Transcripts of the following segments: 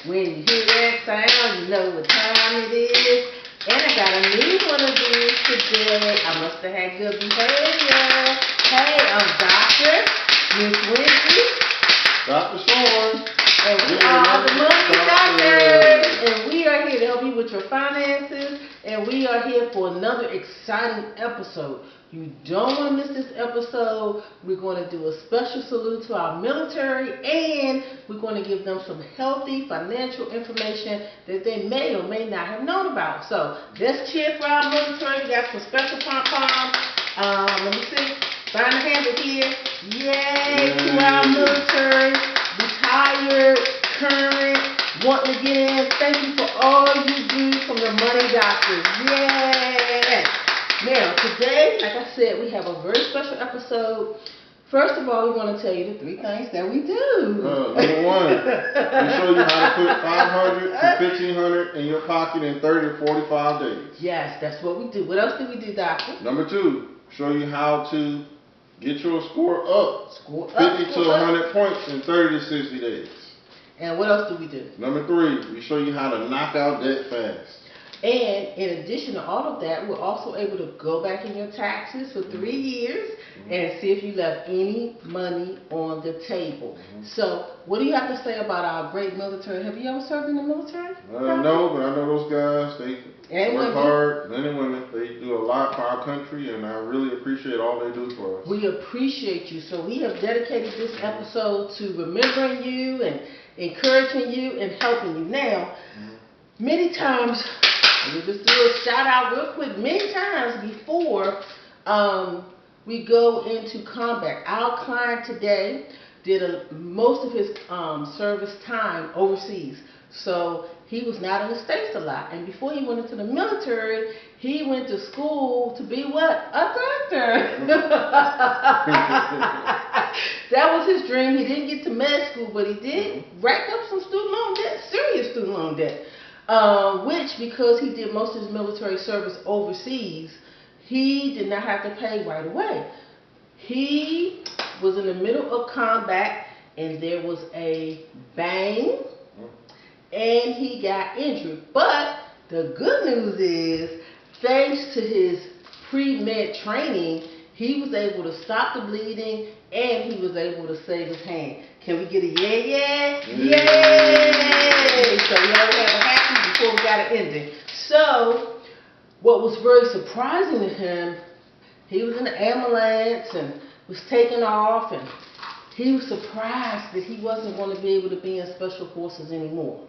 When you hear that sound, you know what time it is. And I got a new one of these today. I must have had good behavior. Hey, I'm Dr. Miss Wendy. Dr. Storm. And we are the Money Doctors. And we are here to help you with your finances. And we are here for another exciting episode. You don't want to miss this episode. We're going to do a special salute to our military, and we're going to give them some healthy financial information that they may or may not have known about. So let's cheer for our military. We got some special pom-poms. Let me see. Find the handle here. Yay to our military. Retired, current, wanting to get in. Thank you for all you do from the Money Doctors. Yay! Now, today, like I said, we have a very special episode. First of all, we want to tell you the 3 things that we do. Number 1, we show you how to put $500 to $1,500 in your pocket in 30 to 45 days. Yes, that's what we do. What else do we do, Doctor? Number 2, show you how to get your score up. 50 to 100 points in 30 to 60 days. And what else do we do? Number 3, we show you how to knock out debt fast. And in addition to all of that, we're also able to go back in your taxes for 3 years and see if you left any money on the table. So, what do you have to say about our great military? Have you ever served in the military? No, but I know those guys. They work hard, men and women. They do a lot for our country, and I really appreciate all they do for us. We appreciate you. So we have dedicated this episode to remembering you and encouraging you and helping you. Now, many times, we'll just do a shout out real quick. Many times before we go into combat, our client today did most of his service time overseas. So he was not in the States a lot. And before he went into the military, he went to school to be what? A doctor. That was his dream. He didn't get to med school, but he did rack up some student loan debt, serious student loan debt. Which, because he did most of his military service overseas, he did not have to pay right away. He was in the middle of combat, and there was a bang, and he got injured. But the good news is, thanks to his pre-med training, he was able to stop the bleeding, and he was able to save his hand. Can we get a yay? Yay! So we already have a happy before we got an ending. So, what was very surprising to him, he was in the ambulance and was taken off, and he was surprised that he wasn't going to be able to be in special forces anymore.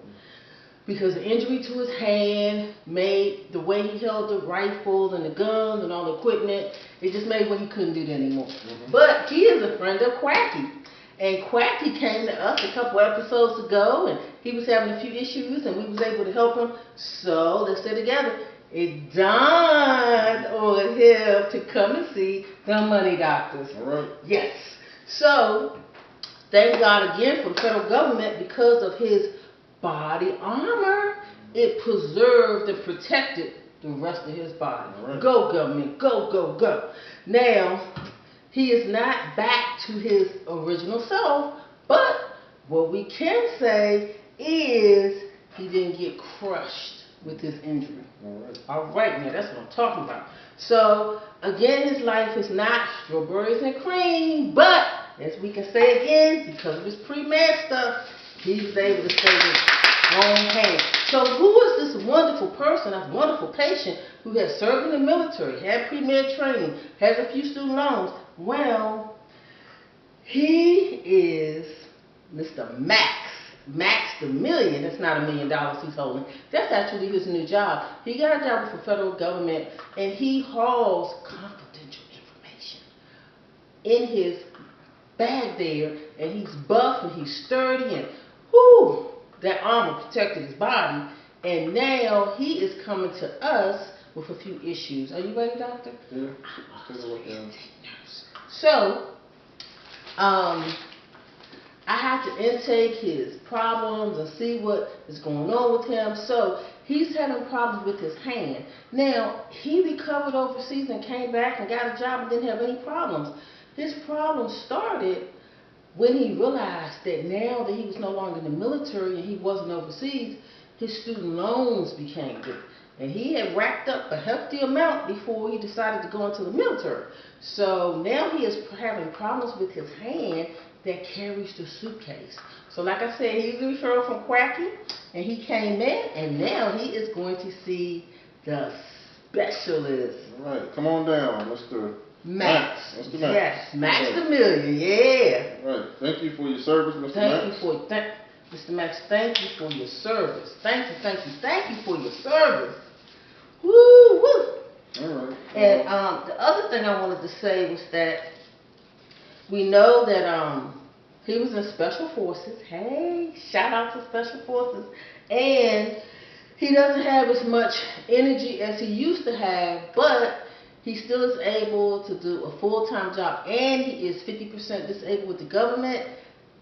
Because the injury to his hand made the way he held the rifle and the guns and all the equipment, it just made what he couldn't do that anymore. But he is a friend of Quacky. And Quacky came to us a couple episodes ago, and he was having a few issues, and we was able to help him. So let's stay together. It dawned on him to come and see the Money Doctors. All right. Yes. So thank God again for the federal government, because of his body armor, it preserved and protected the rest of his body. Right. Go government, go, go, go. Now, he is not back to his original self, but what we can say is he didn't get crushed with his injury. All right, now that's what I'm talking about. So, again, his life is not strawberries and cream, but, as we can say again, because of his pre-med stuff, he was able to save his own hand. So who is this wonderful person, a wonderful patient who has served in the military, had pre-med training, has a few student loans? Well, he is Mr. Max. Max the Million. That's not $1 million he's holding. That's actually his new job. He got a job with the federal government, and he hauls confidential information in his bag there, and he's buff and he's sturdy, and whoo, that armor protected his body, and now he is coming to us with a few issues. Are you ready, doctor? Yeah. I'm also an intake nurse. So, I have to intake his problems and see what is going on with him. So, he's having problems with his hand. Now, he recovered overseas and came back and got a job and didn't have any problems. His problem started when he realized that now that he was no longer in the military and he wasn't overseas, his student loans became due. And he had racked up a hefty amount before he decided to go into the military. So now he is having problems with his hand that carries the suitcase. So like I said, he's a referral from Quacky, and he came in, and now he is going to see the specialist. All right, come on down, Mr. Max. Mr. Max. Yes, Max the Million, yeah. All right, thank you for your service, Mr. Max. Mr. Max, thank you for your service. Thank you for your service. Woo, woo. All right. And the other thing I wanted to say was that we know that he was in Special Forces. Hey, shout out to Special Forces. And he doesn't have as much energy as he used to have, but he still is able to do a full-time job, and he is 50% disabled with the government,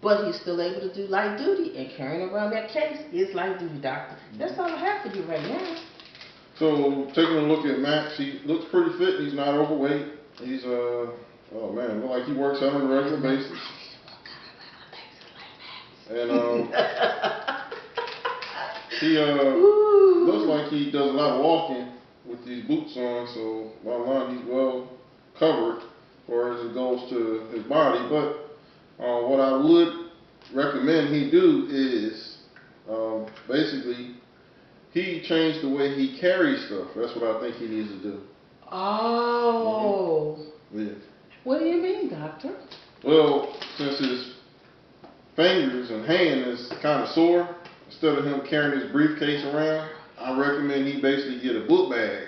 but he's still able to do light duty, and carrying around that case is light duty, doctor. That's all I have for you right now. So, taking a look at Max, he looks pretty fit. He's not overweight. He's, oh man, look like he works out on a regular basis. And, he, looks like he does a lot of walking with these boots on, so bottom line, he's well covered as far as it goes to his body. But what I would recommend he do is basically he changed the way he carries stuff. That's what I think he needs to do. Oh. Yeah. What do you mean, doctor? Well, since his fingers and hand is kind of sore, instead of him carrying his briefcase around, I recommend he basically get a book bag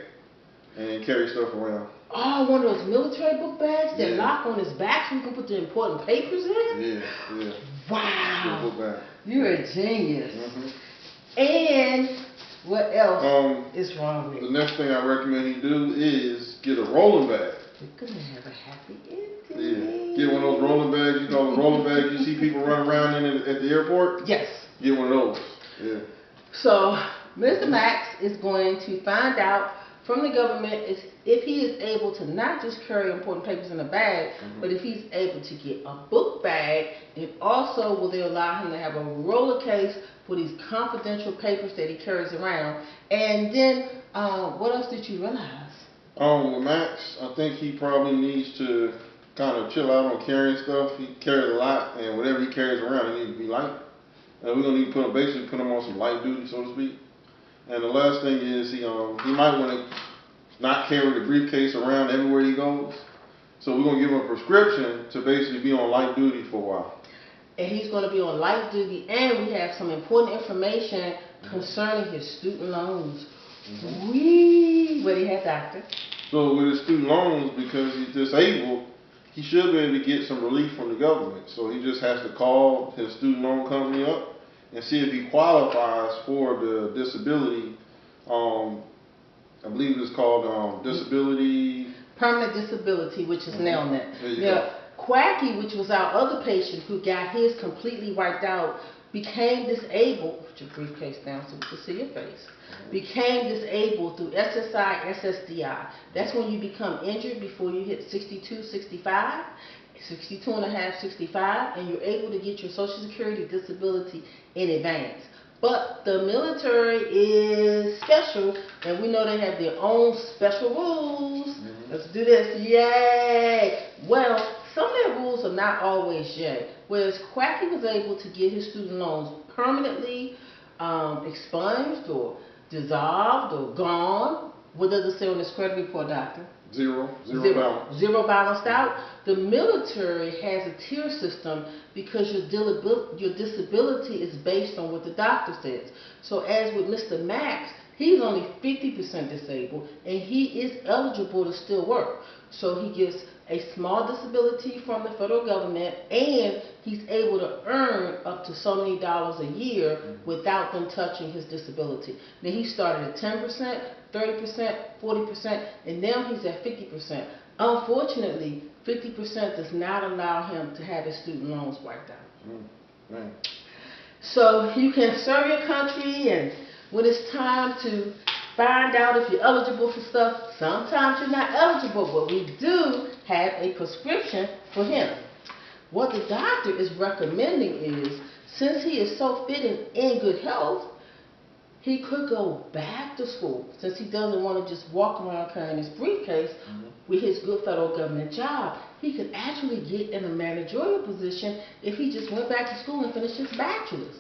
and carry stuff around. Oh, one of those military book bags that lock on his back so you can put the important papers in? Yeah. Wow. Book bag. You're a genius. And what else is wrong with The next thing I recommend he do is get a rolling bag. We're going to have a happy ending. Yeah. Get one of those rolling bags. You know the rolling bags you see people run around in at the airport? Yes. Get one of those. Yeah. So, Mr. Max is going to find out from the government if he is able to not just carry important papers in a bag, but if he's able to get a book bag, and also will they allow him to have a roller case for these confidential papers that he carries around. And then, what else did you realize? With Max, I think he probably needs to kind of chill out on carrying stuff. He carries a lot, and whatever he carries around, it needs to be light. And we're gonna need to basically put him on some light duty, so to speak. And the last thing is he might want to not carry the briefcase around everywhere he goes. So we're gonna give him a prescription to basically be on light duty for a while. And he's going to be on light duty, and we have some important information concerning his student loans. What do you have, doctor? So with his student loans, because he's disabled, he should be able to get some relief from the government. So he just has to call his student loan company up and see if he qualifies for the disability. I believe it's called disability. Permanent disability, which is now net. There you go. Quacky, which was our other patient who got his completely wiped out, became disabled. Put your briefcase down so we can see your face. Became disabled through SSI, SSDI. That's when you become injured before you hit 62, 65, 62 and a half, 65, and you're able to get your Social Security disability in advance. But the military is special, and we know they have their own special rules. Let's do this. Yay! Well, some of their rules are not always yay. Whereas Quacky was able to get his student loans permanently expunged or dissolved or gone. What does it say on this credit report, doctor? Zero balance. Zero balanced out. The military has a tier system because your disability is based on what the doctor says. So as with Mr. Max, he's only 50% disabled, and he is eligible to still work. So he gets a small disability from the federal government, and he's able to earn up to so many dollars a year without them touching his disability. Now he started at 10%, 30%, 40%, and now he's at 50%. Unfortunately, 50% does not allow him to have his student loans wiped out. So you can serve your country, and when it's time to find out if you're eligible for stuff, sometimes you're not eligible, but we do have a prescription for him. What the doctor is recommending is, since he is so fit and in good health, he could go back to school, since he doesn't want to just walk around carrying his briefcase with his good federal government job. He could actually get in a managerial position if he just went back to school and finished his bachelor's.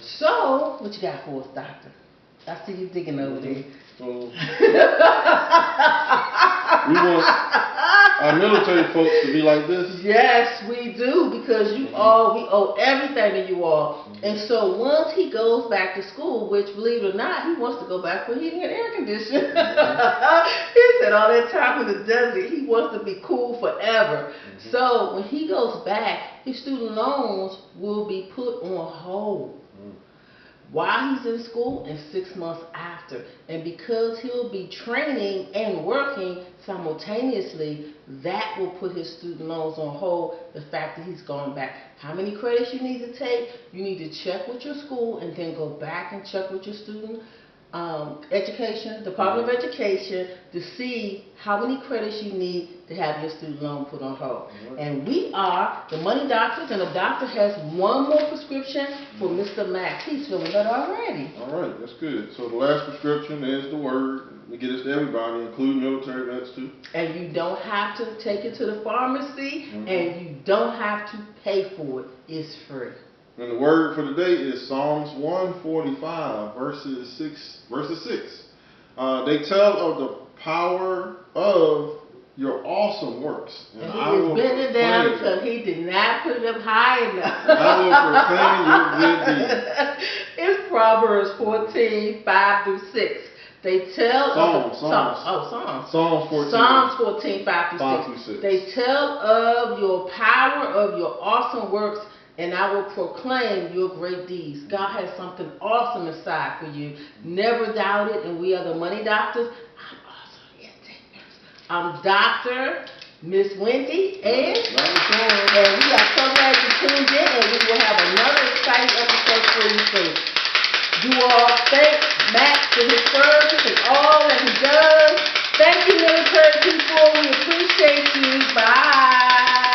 So, what you got for us, doctor? I see you digging over there. So, we want our military folks to be like this. Yes, we do, because we owe everything to you all. And so once he goes back to school, which, believe it or not, he wants to go back for heating and air conditioning. He said all that time in the desert, he wants to be cool forever. So when he goes back, his student loans will be put on hold while he's in school and 6 months after. And because he'll be training and working simultaneously, that will put his student loans on hold, the fact that he's going back. How many credits you need to take? You need to check with your school and then go back and check with your student education, Department of Education, to see how many credits you need to have your student loan put on hold. And we are the Money Doctors, and the doctor has one more prescription for Mr. Max. He's feeling better already. All right, that's good. So the last prescription is the word. We get this to everybody, including military vets too. And you don't have to take it to the pharmacy, and you don't have to pay for it. It's free. And the word for today is Psalms 145, verses 6. They tell of the power of your awesome works. And he is bending down because he did not put it up high enough. I will proclaim your good deeds. It's Proverbs 14, 5 through 6. They tell Psalms 14, 5 through 6. They tell of your power, of your awesome works, and I will proclaim your great deeds. God has something awesome inside for you. Never doubt it, and we are the Money Doctors. I'm also the intake nurse. I'm Dr. Miss Wendy, and we are so glad you tuned in, and we will have another exciting episode for you soon. You all thank Max for his service and all that he does. Thank you, military people. We appreciate you. Bye.